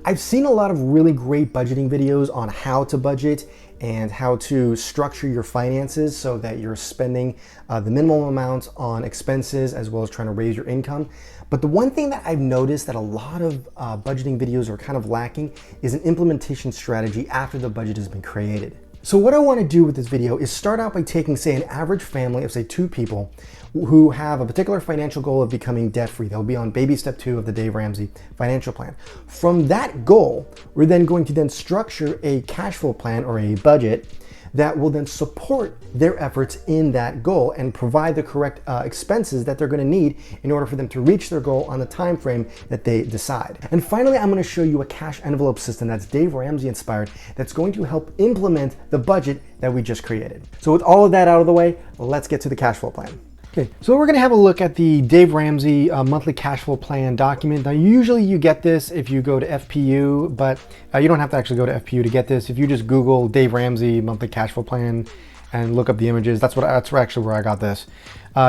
I've seen a lot of really great budgeting videos on how to budget and how to structure your finances so that you're spending the minimum amount on expenses as well as trying to raise your income. But the one thing that I've noticed that a lot of budgeting videos are kind of lacking is an implementation strategy after the budget has been created. So what I want to do with this video is start out by taking, say, an average family of, say, 2 people who have a particular financial goal of becoming debt-free. They'll be on baby step 2 of the Dave Ramsey financial plan. From that goal, we're then going to structure a cash flow plan or a budget that will then support their efforts in that goal and provide the correct expenses that they're going to need in order for them to reach their goal on the time frame that they decide. And finally, I'm going to show you a cash envelope system that's Dave Ramsey inspired that's going to help implement the budget that we just created. So with all of that out of the way, let's get to the cash flow plan. Okay, so we're going to have a look at the Dave Ramsey monthly cash flow plan document. Now, usually you get this if you go to FPU, but you don't have to actually go to FPU to get this. If you just Google Dave Ramsey monthly cash flow plan and look up the images, that's actually where I got this.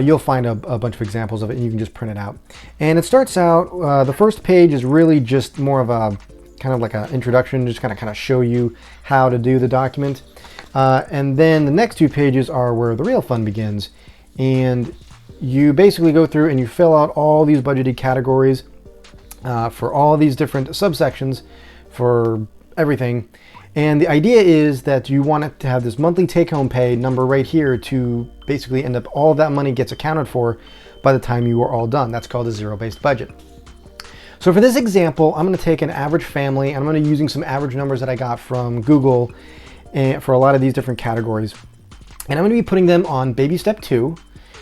You'll find a bunch of examples of it and you can just print it out. And it starts out, the first page is really just more of a kind of like an introduction, just kind of show you how to do the document. And then the next 2 pages are where the real fun begins. And you basically go through and you fill out all these budgeted categories for all these different subsections for everything. And the idea is that you want it to have this monthly take-home pay number right here to basically end up all that money gets accounted for by the time you are all done. That's called a zero-based budget. So for this example, I'm going to take an average family and I'm going to be using some average numbers that I got from Google and for a lot of these different categories. And I'm going to be putting them on baby step 2.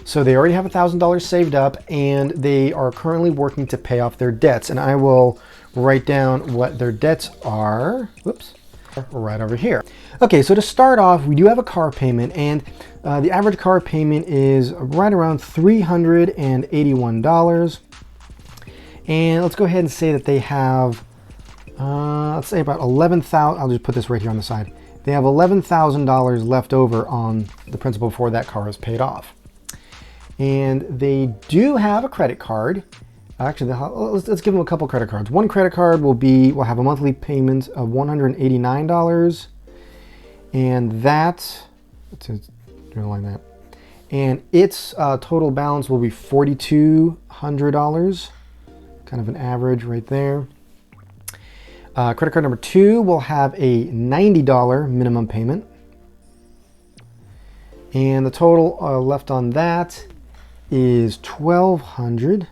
So they already have $1,000 saved up and they are currently working to pay off their debts. And I will write down what their debts are. Whoops, right over here. Okay, so to start off, we do have a car payment and the average car payment is right around $381. And let's go ahead and say that they have, let's say about $11,000. I'll just put this right here on the side. They have $11,000 left over on the principal before that car is paid off. And they do have a credit card. Actually, let's give them a couple credit cards. One credit card will have a monthly payment of $189. And let's underline that. And its total balance will be $4,200. Kind of an average right there. Credit card number 2 will have a $90 minimum payment. And the total left on that is $1,200.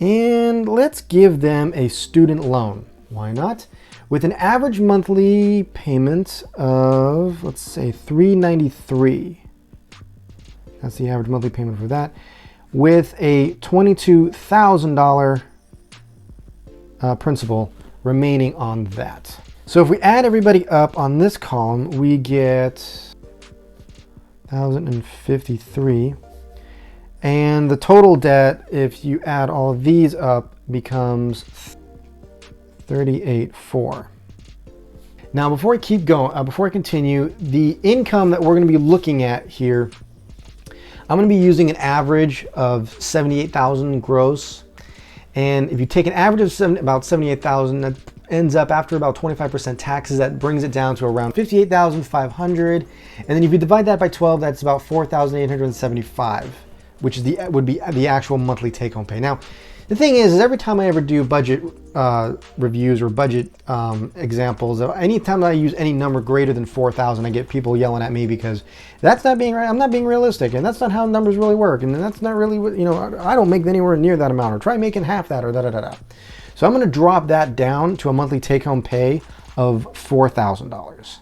And let's give them a student loan. Why not? With an average monthly payment of, let's say, $393. That's the average monthly payment for that. With a $22,000 principal remaining on that. So if we add everybody up on this column, we get 1,053. And the total debt, if you add all of these up, becomes 38,400. Now, before I keep going, before I continue, the income that we're going to be looking at here, I'm going to be using an average of 78,000 gross. And if you take an average of about 78,000, that ends up after about 25% taxes, that brings it down to around 58,500. And then if you divide that by 12, that's about 4,875, which is would be the actual monthly take-home pay. Now, the thing is every time I ever do budget reviews or budget examples, anytime that I use any number greater than 4,000, I get people yelling at me because that's not being right. I'm not being realistic, and that's not how numbers really work, and that's not really what, I don't make anywhere near that amount, or try making half that, or da-da-da-da. So I'm going to drop that down to a monthly take-home pay of $4,000.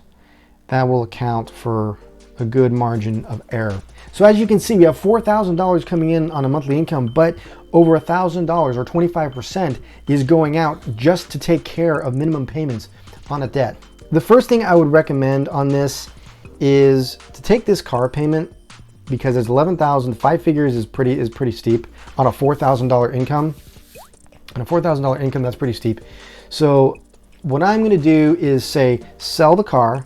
That will account for a good margin of error. So as you can see, we have $4,000 coming in on a monthly income, but over $1,000 or 25% is going out just to take care of minimum payments on a debt. The first thing I would recommend on this is to take this car payment, because it's 11,000, 5 figures is pretty steep on a $4,000 income. On a $4,000 income, that's pretty steep. So what I'm going to do is say sell the car,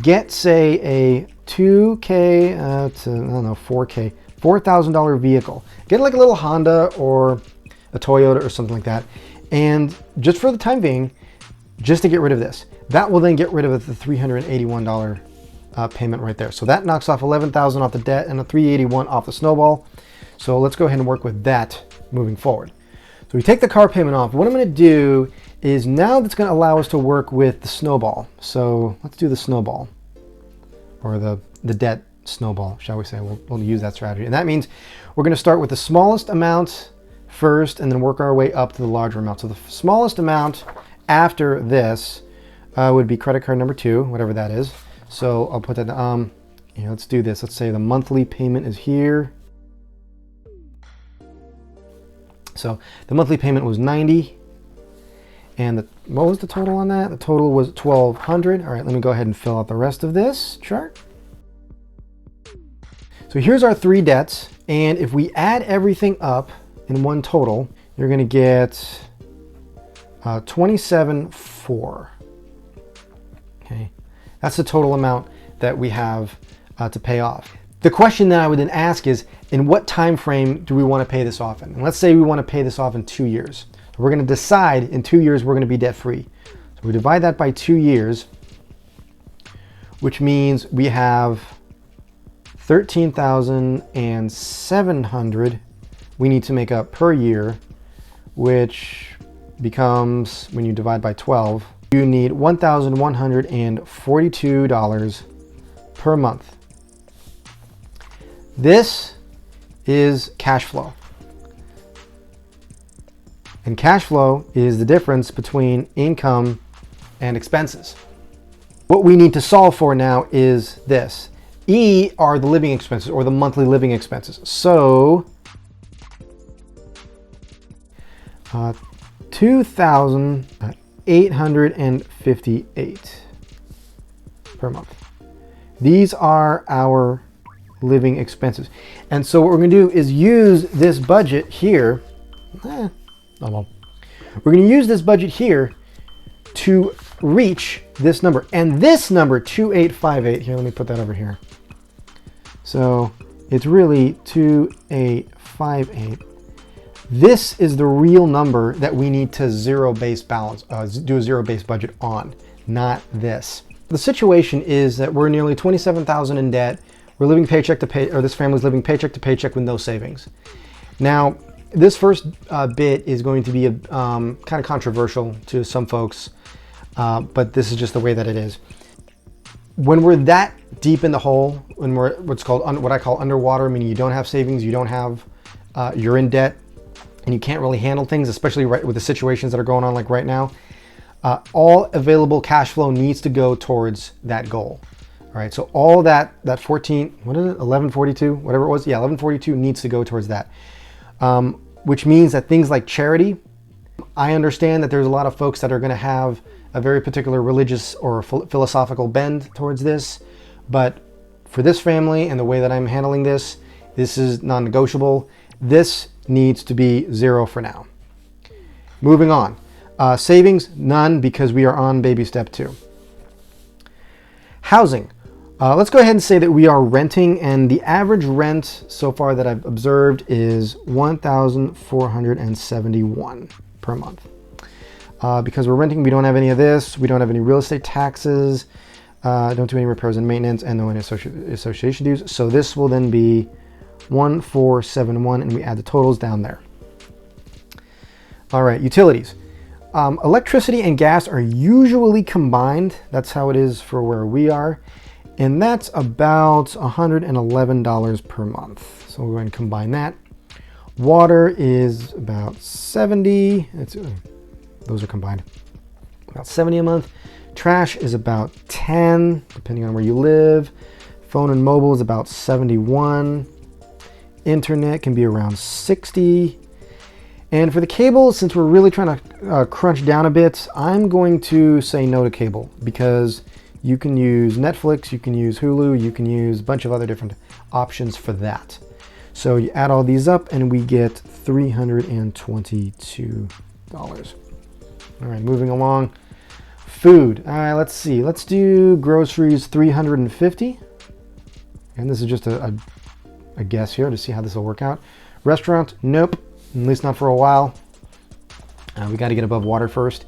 get say a 2K to, I don't know, 4K, $4,000 vehicle. Get like a little Honda or a Toyota or something like that. And just for the time being, just to get rid of this, that will then get rid of the $381 payment right there. So that knocks off $11,000 off the debt and a $381 off the snowball. So let's go ahead and work with that moving forward. So we take the car payment off. What I'm going to do is now that's going to allow us to work with the snowball. So let's do the snowball, or the debt snowball, shall we say. We'll use that strategy. And that means we're going to start with the smallest amount first and then work our way up to the larger amount. So the smallest amount after this would be credit card number 2, whatever that is. So I'll put that, let's do this. Let's say the monthly payment is here. So the monthly payment was $90. And what was the total on that? The total was $1,200. All right, let me go ahead and fill out the rest of this chart. So here's our 3 debts. And if we add everything up in one total, you're going to get $27,400. Okay, that's the total amount that we have to pay off. The question that I would then ask is, in what time frame do we want to pay this off in? And let's say we want to pay this off in 2 years. So we're going to decide in 2 years we're going to be debt free. So we divide that by 2 years, which means we have $13,700 we need to make up per year, which becomes, when you divide by 12, you need $1,142 per month. This is cash flow. And cash flow is the difference between income and expenses. What we need to solve for now is this. E are the living expenses, or the monthly living expenses. So $2,858 per month. These are our living expenses. And so what we're going to do is use this budget here. We're going to use this budget here to reach this number. And this number, 2858, here, let me put that over here. So it's really 2858. This is the real number that we need to do a zero-based budget on, not this. The situation is that we're nearly $27,000 in debt. We're living paycheck to pay, or this family's living paycheck to paycheck with no savings. Now, this first bit is going to be kind of controversial to some folks, but this is just the way that it is. When we're that deep in the hole, when we're what I call underwater, meaning you don't have savings, you don't have, you're in debt, and you can't really handle things, especially right with the situations that are going on like right now, all available cash flow needs to go towards that goal. All right, so all that 1142, whatever it was, yeah, 1142 needs to go towards that. Which means that things like charity, I understand that there's a lot of folks that are going to have a very particular religious or philosophical bend towards this, but for this family and the way that I'm handling this, this is non-negotiable. This needs to be 0 for now. Moving on. Savings, none, because we are on baby step 2. Housing. Let's go ahead and say that we are renting, and the average rent so far that I've observed is $1,471 per month. Because we're renting, we don't have any of this. We don't have any real estate taxes. Don't do any repairs and maintenance, and no any association dues. So this will then be 1,471, and we add the totals down there. All right, utilities. Electricity and gas are usually combined. That's how it is for where we are. And that's about $111 per month. So we're going to combine that. Water is about 70. Those are combined. About 70 a month. Trash is about 10, depending on where you live. Phone and mobile is about 71. Internet can be around 60. And for the cable, since we're really trying to crunch down a bit, I'm going to say no to cable, because you can use Netflix, you can use Hulu, you can use a bunch of other different options for that. So you add all these up and we get $322. All right, moving along. Food. All right, let's see. Let's do groceries, $350. And this is just a guess here to see how this will work out. Restaurant, nope, at least not for a while. We got to get above water first.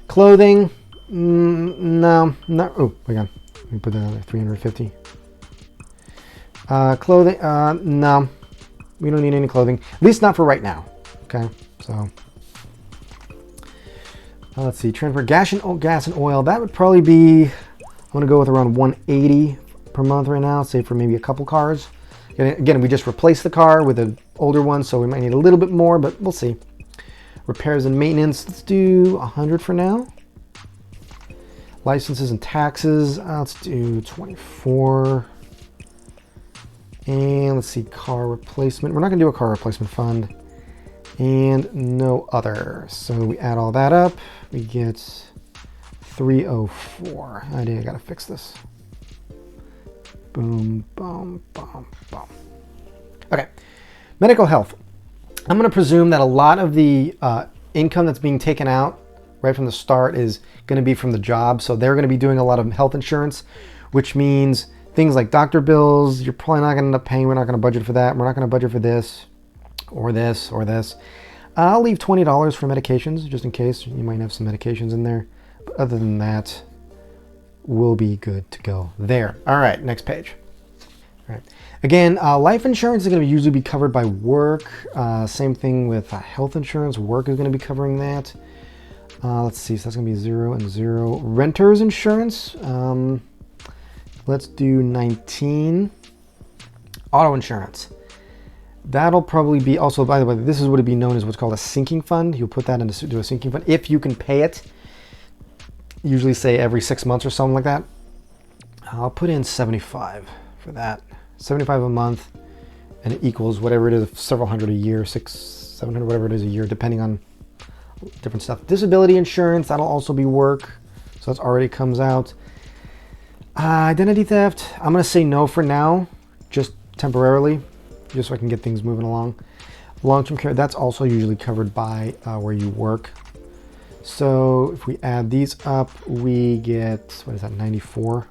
Clothing, no, not. Oh my God, let me put that on 350. Clothing, no, we don't need any clothing. At least not for right now. Okay, so let's see. Transfer gas and oil. That would probably be. I'm gonna go with around 180 per month right now. Say for maybe a couple cars. Again, we just replaced the car with an older one, so we might need a little bit more, but we'll see. Repairs and maintenance, let's do 100 for now. Licenses and taxes, let's do 24. And let's see, car replacement. We're not gonna do a car replacement fund. And no other. So we add all that up, we get 304. I gotta fix this. Boom, boom, boom, boom. Okay, medical health. I'm going to presume that a lot of the income that's being taken out right from the start is going to be from the job. So they're going to be doing a lot of health insurance, which means things like doctor bills, you're probably not going to end up paying. We're not going to budget for that. We're not going to budget for this or this or this. I'll leave $20 for medications just in case. You might have some medications in there. But other than that, we'll be good to go there. All right, next page. All right. Again, life insurance is going to usually be covered by work. Same thing with health insurance. Work is going to be covering that. Let's see, so that's going to be 0 and 0. Renter's insurance. Let's do 19. Auto insurance. That'll probably be also, by the way, this is what would be known as what's called a sinking fund. You'll put that into a sinking fund if you can pay it. Usually say every 6 months or something like that. I'll put in 75 for that. 75 a month, and it equals whatever it is, several hundred a year, 600, 700, whatever it is a year, depending on different stuff. Disability insurance, that'll also be work. So that's already comes out. Identity theft, I'm gonna say no for now, just temporarily, just so I can get things moving along. Long-term care, that's also usually covered by where you work. So if we add these up, we get, what is that, 94?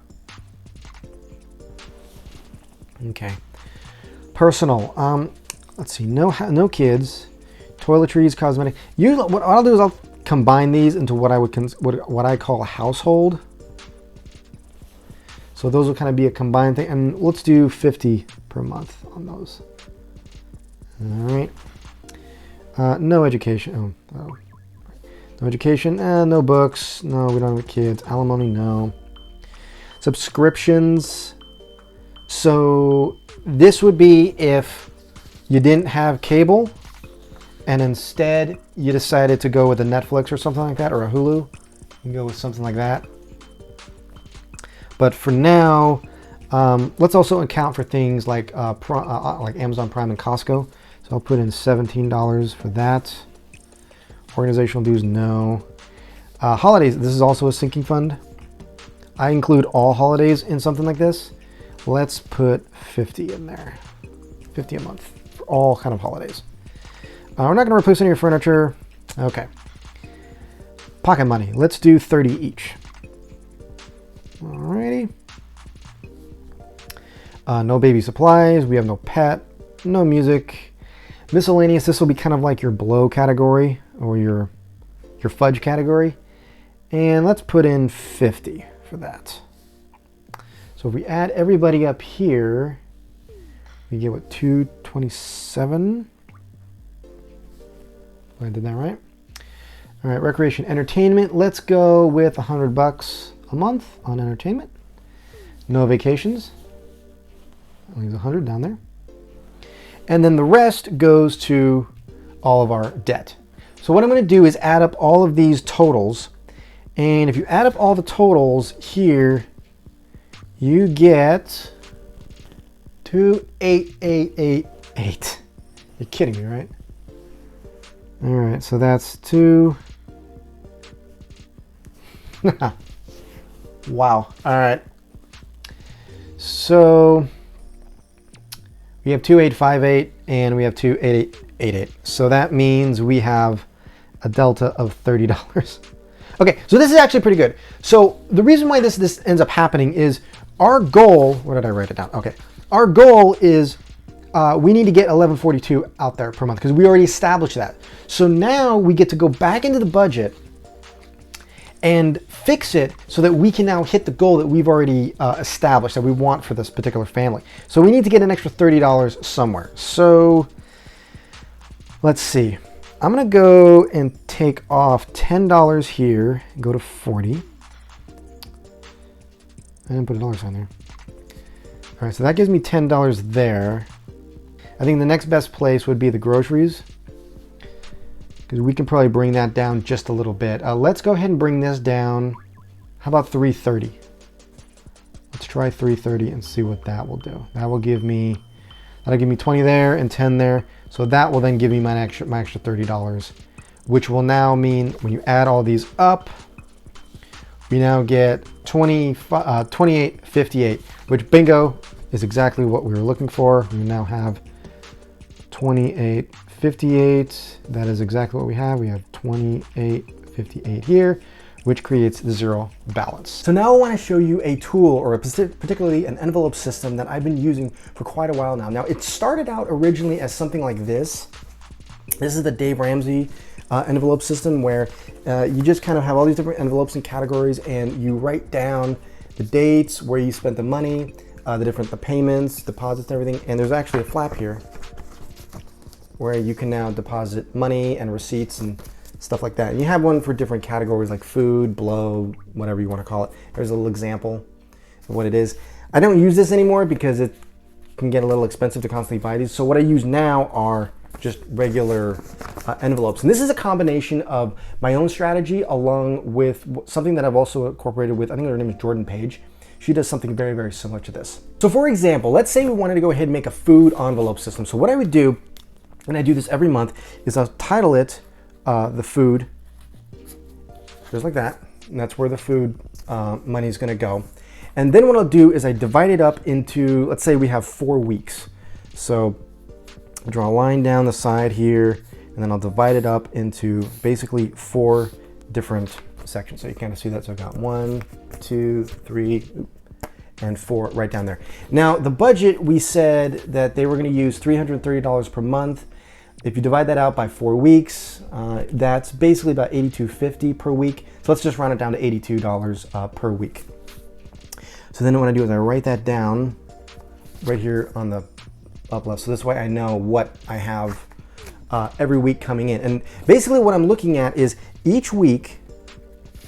Okay. Personal, let's see, no kids, toiletries, cosmetic. Usually, what I'll do is I'll combine these into what I call a household. So those will kind of be a combined thing, and let's do 50 per month on those. All right. No education. Oh. No education, no books, no, we don't have kids. Alimony, no. Subscriptions. So this would be if you didn't have cable and instead you decided to go with a Netflix or something like that, or a Hulu. You can go with something like that. But for now, let's also account for things like Amazon Prime and Costco. So I'll put in $17 for that. Organizational dues, no. Holidays, this is also a sinking fund. I include all holidays in something like this. Let's put 50 in there. 50 a month for all kind of holidays. We're not gonna replace any of your furniture. Okay. Pocket money, let's do 30 each. Alrighty. No baby supplies, we have no pet, no music. Miscellaneous, this will be kind of like your blow category or your fudge category. And let's put in 50 for that. So if we add everybody up here, we get what, 227? I did that right? All right, recreation, entertainment. Let's go with $100 a month on entertainment. No vacations. That leaves 100 down there. And then the rest goes to all of our debt. So what I'm going to do is add up all of these totals. And if you add up all the totals here, you get 28888. You're kidding me, right? All right, so that's 2. Wow. All right. So we have 2858 and we have 28888. So that means we have a delta of $30. Okay, so this is actually pretty good. So the reason why this ends up happening is our goal, where did I write it down? Okay, our goal is we need to get 1142 out there per month because we already established that. So now we get to go back into the budget and fix it so that we can now hit the goal that we've already established that we want for this particular family. So we need to get an extra $30 somewhere. So let's see. I'm gonna go and take off $10 here, and go to 40. I didn't put a dollar sign there. All right, so that gives me $10 there. I think the next best place would be the groceries, because we can probably bring that down just a little bit. Let's go ahead and bring this down. How about 330? Let's try 330 and see what that will do. That'll give me 20 there and 10 there. So that will then give me my extra $30, which will now mean when you add all these up, we now get 28.58, which bingo is exactly what we were looking for. We now have 28.58. That is exactly what we have. We have 28.58 here, which creates the zero balance. So now I want to show you a tool, or particularly an envelope system that I've been using for quite a while now. Now it started out originally as something like this. This is the Dave Ramsey envelope system, where you just kind of have all these different envelopes and categories, and you write down the dates, where you spent the money, the payments, deposits, and everything. And there's actually a flap here where you can now deposit money and receipts and stuff like that. And you have one for different categories like food, blow, whatever you want to call it. There's a little example of what it is. I don't use this anymore because it can get a little expensive to constantly buy these. So what I use now are just regular envelopes. And this is a combination of my own strategy along with something that I've also incorporated with, I think her name is Jordan Page. She does something very, very similar to this. So for example, let's say we wanted to go ahead and make a food envelope system. So what I would do, and I do this every month, is I'll title it the food, just like that. And that's where the food money is gonna go. And then what I'll do is I divide it up into, let's say we have 4 weeks. So I'll draw a line down the side here, and then I'll divide it up into basically 4 different sections. So you kind of see that. So I've got 1, 2, 3, and 4 right down there. Now the budget, we said that they were gonna use $330 per month. If you divide that out by 4 weeks, that's basically about $82.50 per week. So let's just round it down to $82 per week. So then what I do is I write that down right here on the up left. So this way I know what I have every week coming in. And basically what I'm looking at is each week,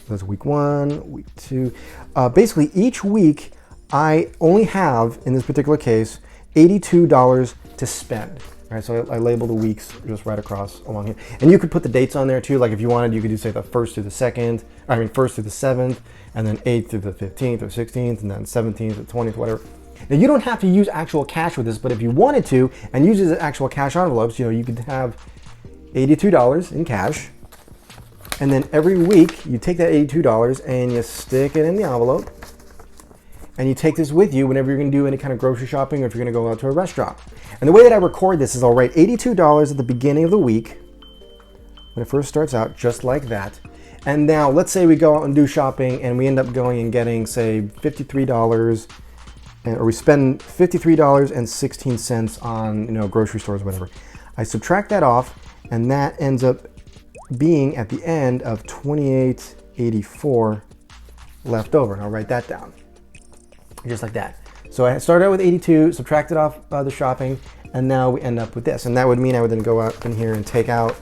that's week 1, week 2, basically each week I only have, in this particular case, $82 to spend. All right, so I label the weeks just right across along here. And you could put the dates on there too. Like if you wanted, you could do say the 1st through the 2nd, 1st through the 7th, and then 8th through the 15th or 16th, and then 17th or 20th, whatever. Now you don't have to use actual cash with this, but if you wanted to and use it as actual cash envelopes, you could have $82 in cash. And then every week you take that $82 and you stick it in the envelope. And you take this with you whenever you're gonna do any kind of grocery shopping, or if you're gonna go out to a restaurant. And the way that I record this is I'll write $82 at the beginning of the week, when it first starts out, just like that. And now let's say we go out and do shopping and we end up going and getting, say, $53, or we spend $53.16 on grocery stores, whatever. I subtract that off, and that ends up being at the end of $28.84 left over. And I'll write that down. Just like that. So I started out with 82, subtracted off the shopping, and now we end up with this. And that would mean I would then go out in here and take out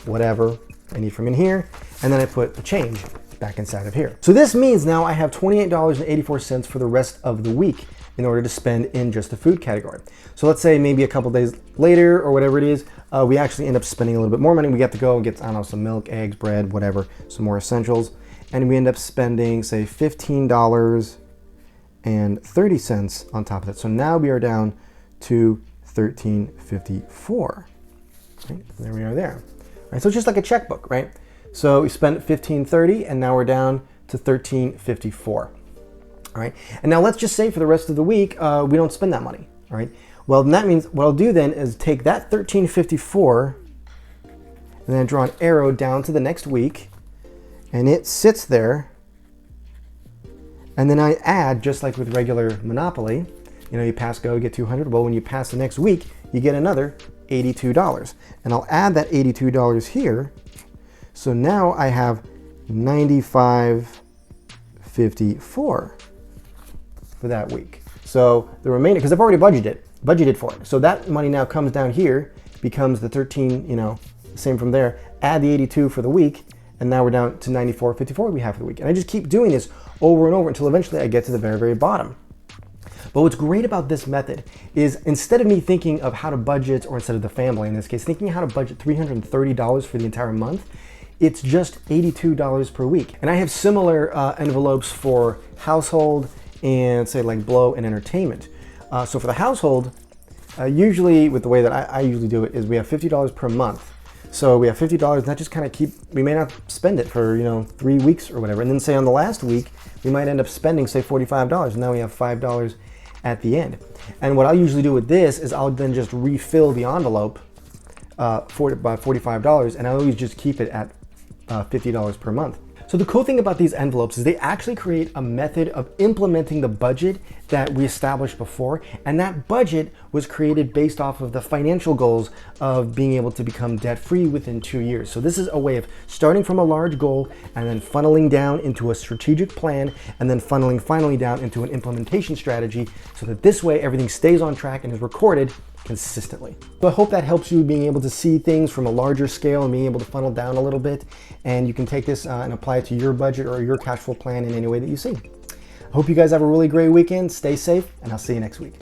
whatever I need from in here, and then I put the change back inside of here. So this means now I have $28.84 for the rest of the week in order to spend in just the food category. So let's say maybe a couple days later or whatever it is, we actually end up spending a little bit more money. We get to go and get, I don't know, some milk, eggs, bread, whatever, some more essentials. And we end up spending, say, $15.30 on top of that. So now we are down to $13.54. Right? There we are there. Right? So it's just like a checkbook, right? So we spent $15.30 and now we're down to $13.54. All right. And now let's just say for the rest of the week, we don't spend that money. All right. Well, then that means what I'll do then is take that $13.54 and then draw an arrow down to the next week, and it sits there. And then I add, just like with regular Monopoly, you pass go, get 200. Well, when you pass the next week, you get another $82. And I'll add that $82 here. So now I have $95.54 for that week. So the remainder, because I've already budgeted for it. So that money now comes down here, becomes the 13, you know, same from there. Add the 82 for the week, and now we're down to 94.54 we have for the week. And I just keep doing this over and over until eventually I get to the very, very bottom. But what's great about this method is instead of me thinking of how to budget, or instead of the family in this case, thinking how to budget $330 for the entire month, it's just $82 per week. And I have similar envelopes for household and say like blow and entertainment. So for the household, usually with the way that I usually do it is we have $50 per month. So we have $50 and that just kind of we may not spend it for, you know, 3 weeks or whatever. And then say on the last week, we might end up spending say $45 and now we have $5 at the end. And what I'll usually do with this is I'll then just refill the envelope by $45 and I always just keep it at $50 per month. So the cool thing about these envelopes is they actually create a method of implementing the budget that we established before. And that budget was created based off of the financial goals of being able to become debt-free within 2 years. So this is a way of starting from a large goal and then funneling down into a strategic plan and then funneling finally down into an implementation strategy so that this way everything stays on track and is recorded consistently. So I hope that helps you being able to see things from a larger scale and being able to funnel down a little bit, and you can take this and apply it to your budget or your cash flow plan in any way that you see. I hope you guys have a really great weekend. Stay safe, and I'll see you next week.